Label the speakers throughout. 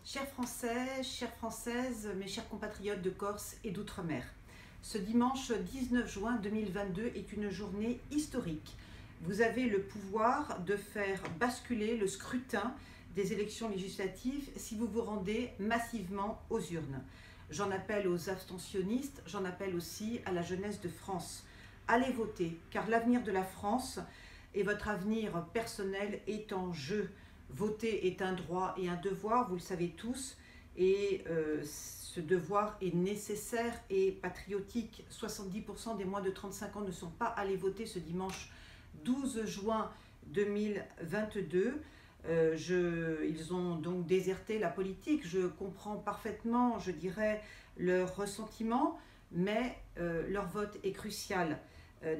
Speaker 1: Chers Français, chères Françaises, mes chers compatriotes de Corse et d'Outre-mer, ce dimanche 19 juin 2022 est une journée historique. Vous avez le pouvoir de faire basculer le scrutin des élections législatives si vous vous rendez massivement aux urnes. J'en appelle aux abstentionnistes, j'en appelle aussi à la jeunesse de France. Allez voter, car l'avenir de la France et votre avenir personnel est en jeu. Voter est un droit et un devoir, vous le savez tous, et ce devoir est nécessaire et patriotique. 70% des moins de 35 ans ne sont pas allés voter ce dimanche 12 juin 2022. Ils ont donc déserté la politique. Je comprends parfaitement, je dirais, leur ressentiment, mais leur vote est crucial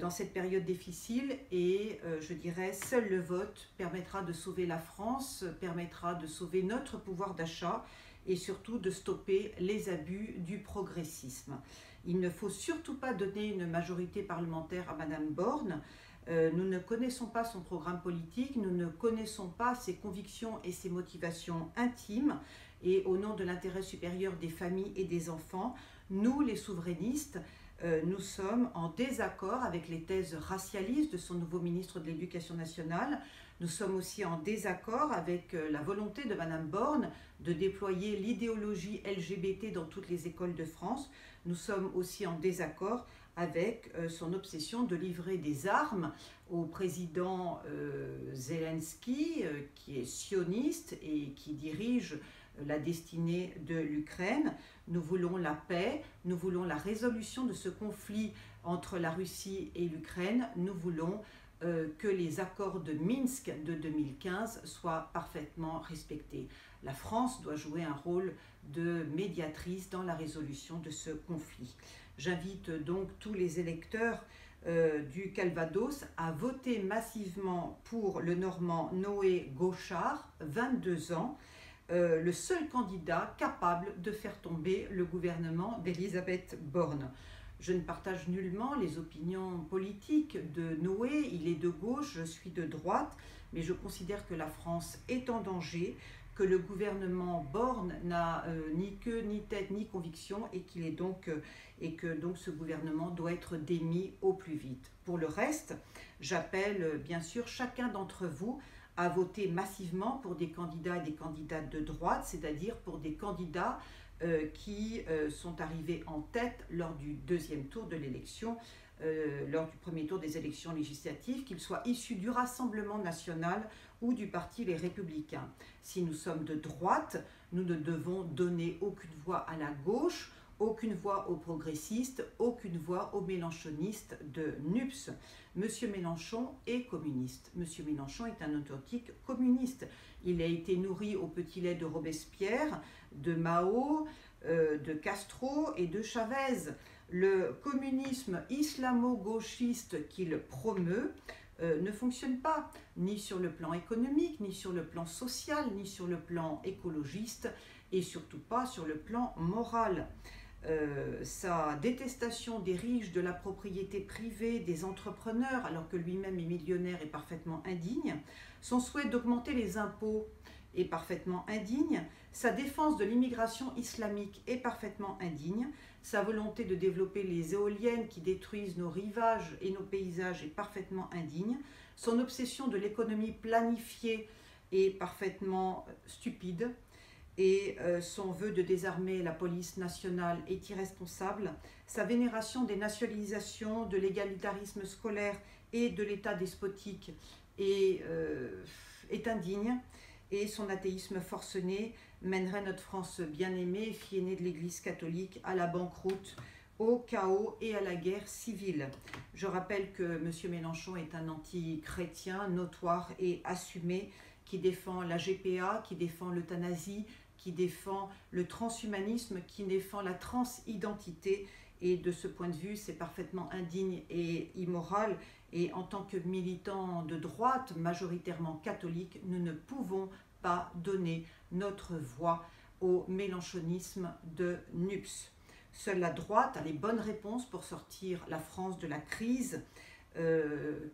Speaker 1: dans cette période difficile et je dirais seul le vote permettra de sauver la France, permettra de sauver notre pouvoir d'achat et surtout de stopper les abus du progressisme. Il ne faut surtout pas donner une majorité parlementaire à Madame Borne. Nous ne connaissons pas son programme politique, nous ne connaissons pas ses convictions et ses motivations intimes et au nom de l'intérêt supérieur des familles et des enfants, nous les souverainistes, nous sommes en désaccord avec les thèses racialistes de son nouveau ministre de l'Éducation nationale. Nous sommes aussi en désaccord avec la volonté de Madame Borne de déployer l'idéologie LGBT dans toutes les écoles de France. Nous sommes aussi en désaccord avec son obsession de livrer des armes au président Zelensky, qui est sioniste et qui dirige la destinée de l'Ukraine. Nous voulons la paix, nous voulons la résolution de ce conflit entre la Russie et l'Ukraine. Nous voulons que les accords de Minsk de 2015 soient parfaitement respectés. La France doit jouer un rôle de médiatrice dans la résolution de ce conflit. J'invite donc tous les électeurs du Calvados à voter massivement pour le Normand Noé Gauchard, 22 ans, le seul candidat capable de faire tomber le gouvernement d'Elisabeth Borne. Je ne partage nullement les opinions politiques de Noé, il est de gauche, je suis de droite, mais je considère que la France est en danger, que le gouvernement Borne n'a ni queue, ni tête, ni conviction et que donc ce gouvernement doit être démis au plus vite. Pour le reste, j'appelle bien sûr chacun d'entre vous à voter massivement pour des candidats et des candidates de droite, c'est-à-dire pour des candidats qui sont arrivés en tête lors du deuxième tour de l'élection, lors du premier tour des élections législatives, qu'ils soient issus du Rassemblement national ou du Parti Les Républicains. Si nous sommes de droite, nous ne devons donner aucune voix à la gauche, aucune voix aux progressistes, aucune voix aux mélenchonistes de NUPS. Monsieur Mélenchon est communiste. Monsieur Mélenchon est un authentique communiste. Il a été nourri au petit lait de Robespierre, de Mao, de Castro et de Chavez. Le communisme islamo-gauchiste qu'il promeut ne fonctionne pas, ni sur le plan économique, ni sur le plan social, ni sur le plan écologiste, et surtout pas sur le plan moral. Sa détestation des riches, de la propriété privée, des entrepreneurs, alors que lui-même est millionnaire, est parfaitement indigne. Son souhait d'augmenter les impôts est parfaitement indigne. Sa défense de l'immigration islamique est parfaitement indigne. Sa volonté de développer les éoliennes qui détruisent nos rivages et nos paysages est parfaitement indigne. Son obsession de l'économie planifiée est parfaitement stupide. Et son vœu de désarmer la police nationale est irresponsable. Sa vénération des nationalisations, de l'égalitarisme scolaire et de l'État despotique est indigne. Et son athéisme forcené mènerait notre France bien-aimée, fille aînée de l'Église catholique, à la banqueroute, au chaos et à la guerre civile. Je rappelle que M. Mélenchon est un anti-chrétien notoire et assumé, qui défend la GPA, qui défend l'euthanasie, qui défend le transhumanisme, qui défend la transidentité. Et de ce point de vue, c'est parfaitement indigne et immoral. Et en tant que militants de droite, majoritairement catholiques, nous ne pouvons pas donner notre voix au mélenchonisme de NUPS. Seule la droite a les bonnes réponses pour sortir la France de la crise,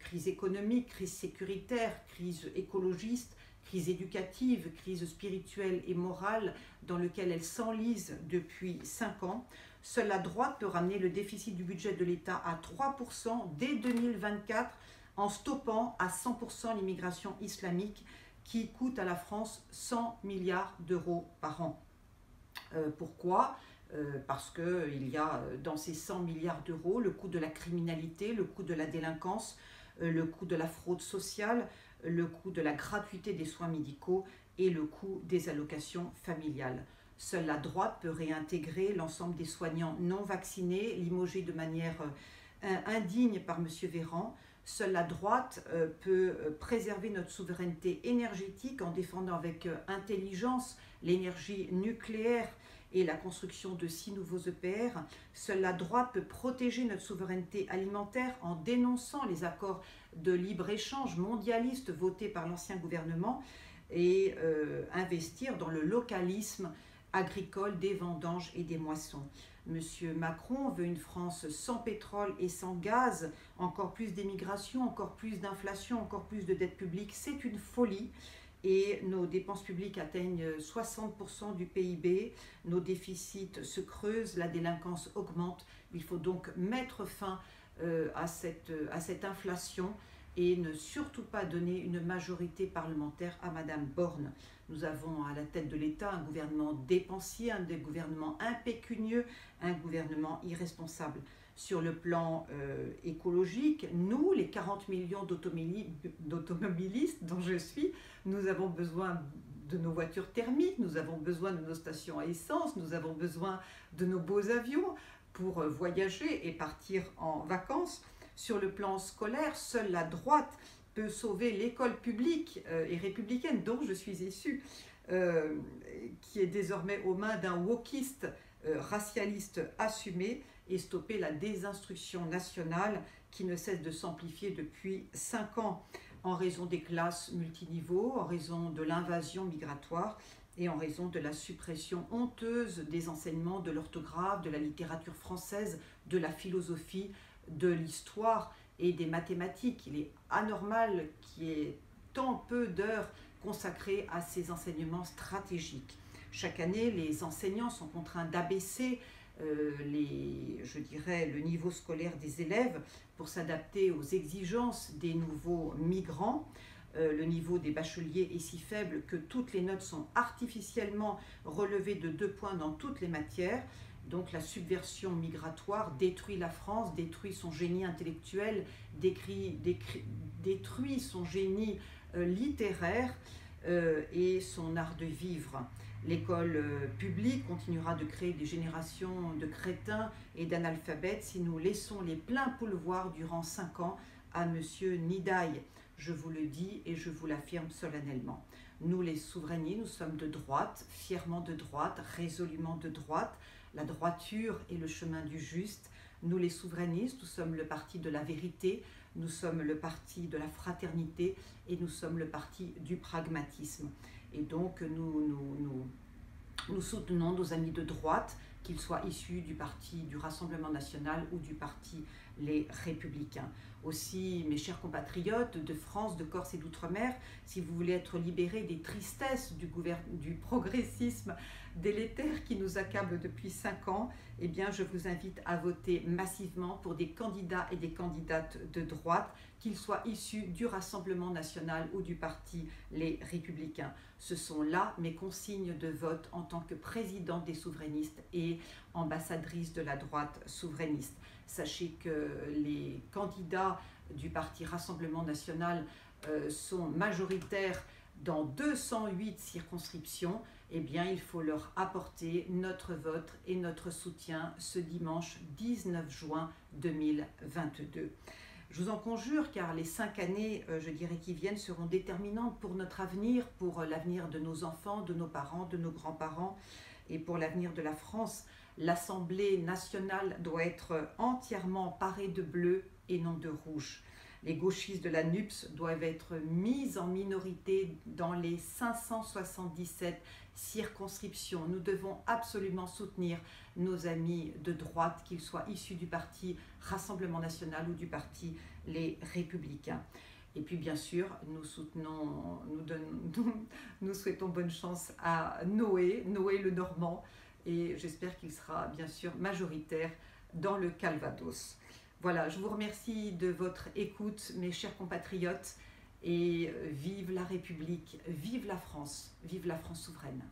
Speaker 1: crise économique, crise sécuritaire, crise écologiste, crise éducative, crise spirituelle et morale dans laquelle elle s'enlise depuis 5 ans. Seule la droite peut ramener le déficit du budget de l'État à 3% dès 2024 en stoppant à 100% l'immigration islamique qui coûte à la France 100 milliards d'euros par an. Pourquoi ? Parce qu'il y a dans ces 100 milliards d'euros le coût de la criminalité, le coût de la délinquance, le coût de la fraude sociale, le coût de la gratuité des soins médicaux et le coût des allocations familiales. Seule la droite peut réintégrer l'ensemble des soignants non vaccinés, limogés de manière indigne par M. Véran. Seule la droite peut préserver notre souveraineté énergétique en défendant avec intelligence l'énergie nucléaire et la construction de 6 nouveaux EPR. Seule la droite peut protéger notre souveraineté alimentaire en dénonçant les accords de libre-échange mondialistes votés par l'ancien gouvernement et investir dans le localisme agricole des vendanges et des moissons. Monsieur Macron veut une France sans pétrole et sans gaz, encore plus d'émigration, encore plus d'inflation, encore plus de dette publique. C'est une folie. Et nos dépenses publiques atteignent 60% du PIB, nos déficits se creusent, la délinquance augmente. Il faut donc mettre fin à cette inflation et ne surtout pas donner une majorité parlementaire à Madame Borne. Nous avons à la tête de l'État un gouvernement dépensier, un gouvernement impécunieux, un gouvernement irresponsable. Sur le plan écologique, nous, les 40 millions d'automobilistes dont je suis, nous avons besoin de nos voitures thermiques, nous avons besoin de nos stations à essence, nous avons besoin de nos beaux avions pour voyager et partir en vacances. Sur le plan scolaire, seule la droite peut sauver l'école publique et républicaine dont je suis issue, qui est désormais aux mains d'un wokiste racialiste assumé, et stopper la désinstruction nationale qui ne cesse de s'amplifier depuis 5 ans en raison des classes multiniveaux, en raison de l'invasion migratoire et en raison de la suppression honteuse des enseignements de l'orthographe, de la littérature française, de la philosophie, de l'histoire et des mathématiques. Il est anormal qu'il y ait tant peu d'heures consacrées à ces enseignements stratégiques. Chaque année, les enseignants sont contraints d'abaisser le niveau scolaire des élèves pour s'adapter aux exigences des nouveaux migrants. Le niveau des bacheliers est si faible que toutes les notes sont artificiellement relevées de 2 points dans toutes les matières. Donc la subversion migratoire détruit la France, détruit son génie intellectuel, détruit son génie littéraire et son art de vivre. L'école publique continuera de créer des générations de crétins et d'analphabètes si nous laissons les pleins pouvoirs durant 5 ans à M. Ndiaye. Je vous le dis et je vous l'affirme solennellement. Nous les souverainistes, nous sommes de droite, fièrement de droite, résolument de droite. La droiture est le chemin du juste. Nous les souverainistes, nous sommes le parti de la vérité, nous sommes le parti de la fraternité et nous sommes le parti du pragmatisme. Et donc nous soutenons nos amis de droite, qu'ils soient issus du parti du Rassemblement national ou du parti Les Républicains. Aussi, mes chers compatriotes de France, de Corse et d'Outre-mer, si vous voulez être libérés des tristesses du progressisme délétère qui nous accable depuis 5 ans, eh bien, je vous invite à voter massivement pour des candidats et des candidates de droite, qu'ils soient issus du Rassemblement national ou du parti Les Républicains. Ce sont là mes consignes de vote en tant que présidente des souverainistes et ambassadrice de la droite souverainiste. Sachez que les candidats du parti Rassemblement national sont majoritaires dans 208 circonscriptions. Eh bien, il faut leur apporter notre vote et notre soutien ce dimanche 19 juin 2022. Je vous en conjure, car les 5 années, qui viennent, seront déterminantes pour notre avenir, pour l'avenir de nos enfants, de nos parents, de nos grands-parents et pour l'avenir de la France. L'Assemblée nationale doit être entièrement parée de bleu et non de rouge. Les gauchistes de la NUPS doivent être mis en minorité dans les 577 circonscriptions. Nous devons absolument soutenir nos amis de droite, qu'ils soient issus du parti Rassemblement national ou du parti Les Républicains. Et puis bien sûr, nous souhaitons bonne chance à Noé le Normand, et j'espère qu'il sera bien sûr majoritaire dans le Calvados. Voilà, je vous remercie de votre écoute, mes chers compatriotes, et vive la République, vive la France souveraine.